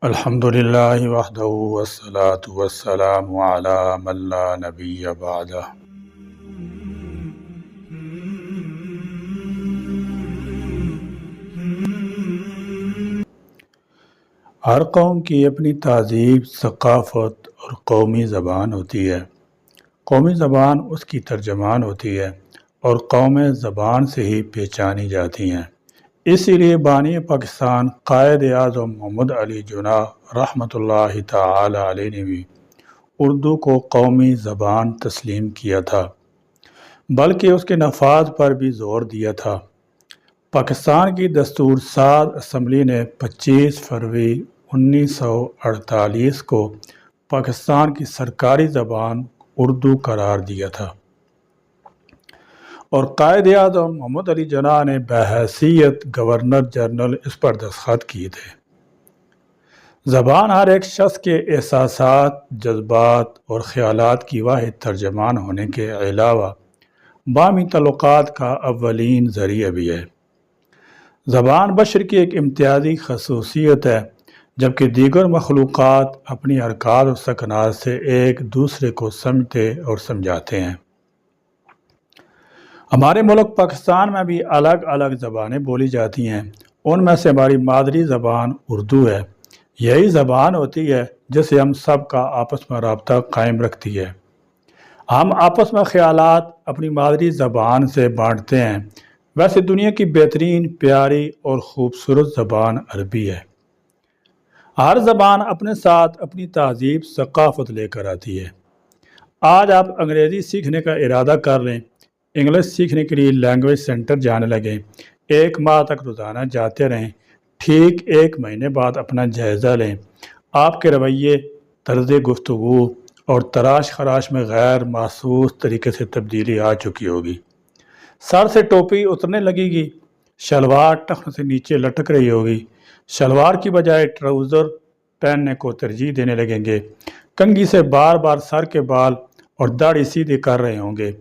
الحمد للہ وحدہ والصلاة والسلام علی من لا نبی بعدہ۔ ہر قوم کی اپنی تہذیب، ثقافت اور قومی زبان ہوتی ہے۔ قومی زبان اس کی ترجمان ہوتی ہے اور قومیں زبان سے ہی پہچانی جاتی ہیں۔ اسی لیے بانی پاکستان قائد اعظم محمد علی جناح رحمۃ اللہ تعالی علیہ نے بھی اردو کو قومی زبان تسلیم کیا تھا، بلکہ اس کے نفاذ پر بھی زور دیا تھا۔ پاکستان کی دستور ساز اسمبلی نے 25 فروری 1948 کو پاکستان کی سرکاری زبان اردو قرار دیا تھا، اور قائد اعظم محمد علی جناح نے بحیثیت گورنر جنرل اس پر دستخط کیے تھے۔ زبان ہر ایک شخص کے احساسات، جذبات اور خیالات کی واحد ترجمان ہونے کے علاوہ باہمی تعلقات کا اولین ذریعہ بھی ہے۔ زبان بشر کی ایک امتیازی خصوصیت ہے، جبکہ دیگر مخلوقات اپنی حرکات اور سکنات سے ایک دوسرے کو سمجھتے اور سمجھاتے ہیں۔ ہمارے ملک پاکستان میں بھی الگ الگ زبانیں بولی جاتی ہیں۔ ان میں سے ہماری مادری زبان اردو ہے۔ یہی زبان ہوتی ہے جس سے ہم سب کا آپس میں رابطہ قائم رکھتی ہے۔ ہم آپس میں خیالات اپنی مادری زبان سے بانٹتے ہیں۔ ویسے دنیا کی بہترین، پیاری اور خوبصورت زبان عربی ہے۔ ہر زبان اپنے ساتھ اپنی تہذیب، ثقافت لے کر آتی ہے۔ آج آپ انگریزی سیکھنے کا ارادہ کر لیں، انگلش سیکھنے کے لیے لینگویج سینٹر جانے لگیں، 1 ماہ تک روزانہ جاتے رہیں، ٹھیک 1 مہینے بعد اپنا جائزہ لیں، آپ کے رویے، طرز گفتگو اور تراش خراش میں غیر محسوس طریقے سے تبدیلی آ چکی ہوگی۔ سر سے ٹوپی اترنے لگے گی، شلوار ٹخن سے نیچے لٹک رہی ہوگی، شلوار کی بجائے ٹراؤزر پہننے کو ترجیح دینے لگیں گے، کنگھی سے بار بار سر کے بال اور داڑھی سیدھی کر رہے ہوں گے،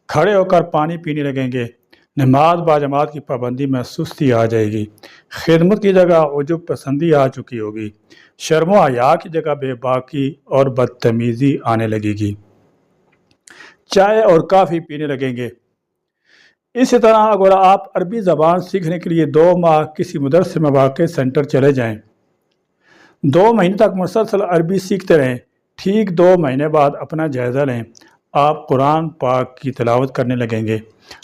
کھڑے ہو کر پانی پینے لگیں گے، نماز باجماعت کی پابندی میں سستی آ جائے گی، خدمت کی جگہ عجب پسندی آ چکی ہوگی، شرم و حیا کی جگہ بے باکی اور بدتمیزی آنے لگے گی، چائے اور کافی پینے لگیں گے۔ اسی طرح اگر آپ عربی زبان سیکھنے کے لیے 2 ماہ کسی مدرسے میں واقع سینٹر چلے جائیں، 2 مہینے تک مسلسل عربی سیکھتے رہیں، ٹھیک 2 مہینے بعد اپنا جائزہ لیں، آپ قرآن پاک کی تلاوت کرنے لگیں گے،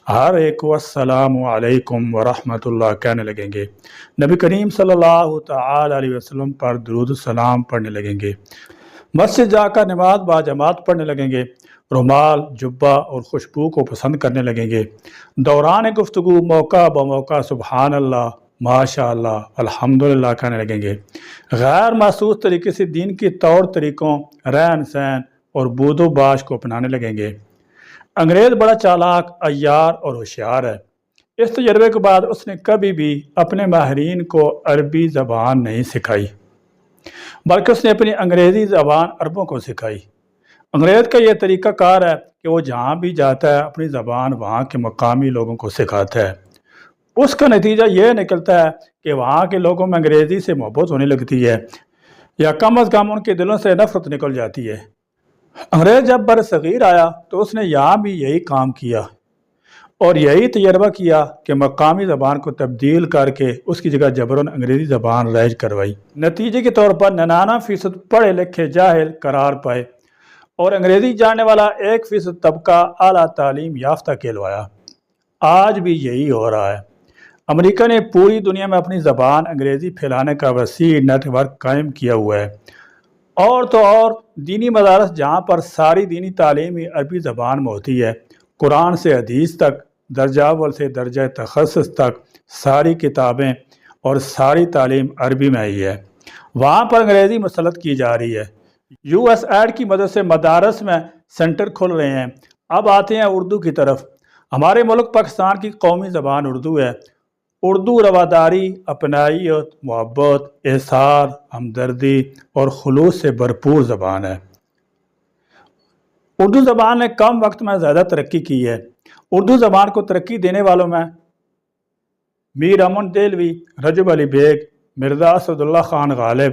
ہر ایک کو السلام علیکم ورحمۃ اللہ کہنے لگیں گے، نبی کریم صلی اللہ تعالی علیہ وسلم پر درود السلام پڑھنے لگیں گے، مسجد جا کر نماز باجماعت پڑھنے لگیں گے، رومال، جبہ اور خوشبو کو پسند کرنے لگیں گے، دوران گفتگو موقع بموقع سبحان اللہ، ماشاء اللہ، الحمدللہ کہنے لگیں گے، غیر محسوس طریقے سے دین کے طور طریقوں، رہن سہن اور بود و باش کو اپنانے لگیں گے۔ انگریز بڑا چالاک، عیار اور ہوشیار ہے۔ اس تجربے کے بعد اس نے کبھی بھی اپنے ماہرین کو عربی زبان نہیں سکھائی، بلکہ اس نے اپنی انگریزی زبان عربوں کو سکھائی۔ انگریز کا یہ طریقہ کار ہے کہ وہ جہاں بھی جاتا ہے اپنی زبان وہاں کے مقامی لوگوں کو سکھاتا ہے۔ اس کا نتیجہ یہ نکلتا ہے کہ وہاں کے لوگوں میں انگریزی سے محبت ہونے لگتی ہے، یا کم از کم ان کے دلوں سے نفرت نکل جاتی ہے۔ انگریز جب برصغیر آیا تو اس نے یہاں بھی یہی کام کیا اور یہی تجربہ کیا کہ مقامی زبان کو تبدیل کر کے اس کی جگہ جبراً انگریزی زبان رائج کروائی۔ نتیجے کے طور پر 99% پڑھے لکھے جاہل قرار پائے اور انگریزی جاننے والا 1% طبقہ اعلیٰ تعلیم یافتہ کہلوایا۔ آج بھی یہی ہو رہا ہے۔ امریکہ نے پوری دنیا میں اپنی زبان انگریزی پھیلانے کا وسیع نیٹ ورک قائم کیا ہوا ہے، اور تو اور دینی مدارس جہاں پر ساری دینی تعلیم ہی عربی زبان میں ہوتی ہے، قرآن سے حدیث تک، درجہ اول سے درجہ تخصص تک ساری کتابیں اور ساری تعلیم عربی میں ہی ہے، وہاں پر انگریزی مسلط کی جا رہی ہے۔ USAID کی مدد سے مدارس میں سینٹر کھل رہے ہیں۔ اب آتے ہیں اردو کی طرف۔ ہمارے ملک پاکستان کی قومی زبان اردو ہے۔ اردو رواداری، اپنائیت، محبت، احسان، ہمدردی اور خلوص سے بھرپور زبان ہے۔ اردو زبان نے کم وقت میں زیادہ ترقی کی ہے۔ اردو زبان کو ترقی دینے والوں میں میر امن دہلوی، رجب علی بیگ، مرزا اسد اللہ خان غالب،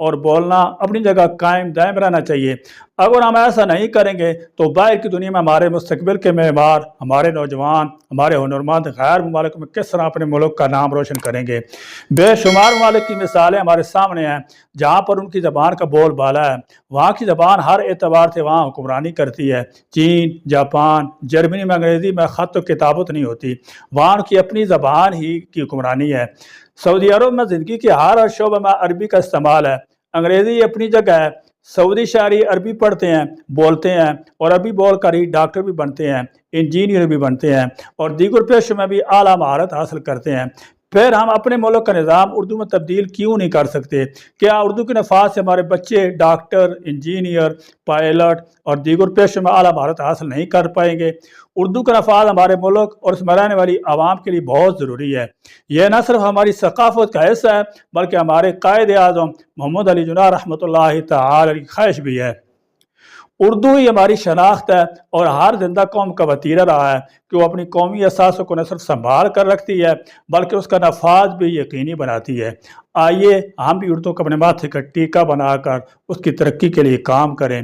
اور بولنا اپنی جگہ قائم دائم رہنا چاہیے۔ اگر ہم ایسا نہیں کریں گے تو باہر کی دنیا میں ہمارے مستقبل کے معمار، ہمارے نوجوان، ہمارے ہنرمند غیر ممالک میں کس طرح اپنے ملک کا نام روشن کریں گے۔ بے شمار ممالک کی مثالیں ہمارے سامنے ہیں جہاں پر ان کی زبان کا بول بالا ہے، وہاں کی زبان ہر اعتبار سے وہاں حکمرانی کرتی ہے۔ چین، جاپان، جرمنی میں انگریزی میں خط و کتابت نہیں ہوتی، وہاں کی اپنی زبان ہی کی حکمرانی ہے۔ سعودی عرب میں زندگی کے ہر شعبے میں عربی کا استعمال ہے۔ انگریزی اپنی جگہ ہے، سعودی شہری عربی پڑھتے ہیں، بولتے ہیں، اور عربی بول کر ہی ڈاکٹر بھی بنتے ہیں، انجینئر بھی بنتے ہیں، اور دیگر پیشوں میں بھی اعلیٰ مہارت حاصل کرتے ہیں۔ پھر ہم اپنے ملک کا نظام اردو میں تبدیل کیوں نہیں کر سکتے؟ کیا اردو کے نفاذ سے ہمارے بچے ڈاکٹر، انجینئر، پائلٹ اور دیگر پیشوں میں اعلیٰ مہارت حاصل نہیں کر پائیں گے؟ اردو کا نفاذ ہمارے ملک اور اس میں رہنے والی عوام کے لیے بہت ضروری ہے۔ یہ نہ صرف ہماری ثقافت کا حصہ ہے بلکہ ہمارے قائد اعظم محمد علی جناح رحمۃ اللہ تعالی علیہ کی خواہش بھی ہے۔ اردو ہی ہماری شناخت ہے اور ہر زندہ قوم کا وتیرہ رہا ہے کہ وہ اپنی قومی احساسوں کو نہ صرف سنبھال کر رکھتی ہے بلکہ اس کا نفاذ بھی یقینی بناتی ہے۔ آئیے ہم بھی اردو کو اپنے ماتھے کا ٹیکہ بنا کر اس کی ترقی کے لیے کام کریں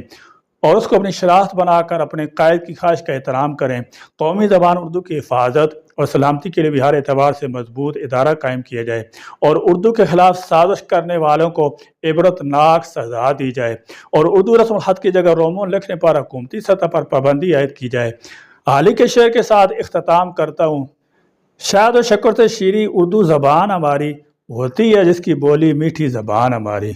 اور اس کو اپنی شناخت بنا کر اپنے قائد کی خواہش کا احترام کریں۔ قومی زبان اردو کی حفاظت اور سلامتی کے لیے بھی ہر اعتبار سے مضبوط ادارہ قائم کیا جائے اور اردو کے خلاف سازش کرنے والوں کو عبرتناک سزا دی جائے اور اردو رسم الخط کی جگہ رومن لکھنے پر حکومتی سطح پر پابندی عائد کی جائے۔ حال کے شعر کے ساتھ اختتام کرتا ہوں۔ شاید و شکر سے شیریں اردو زبان ہماری ہوتی ہے جس کی بولی میٹھی زبان ہماری۔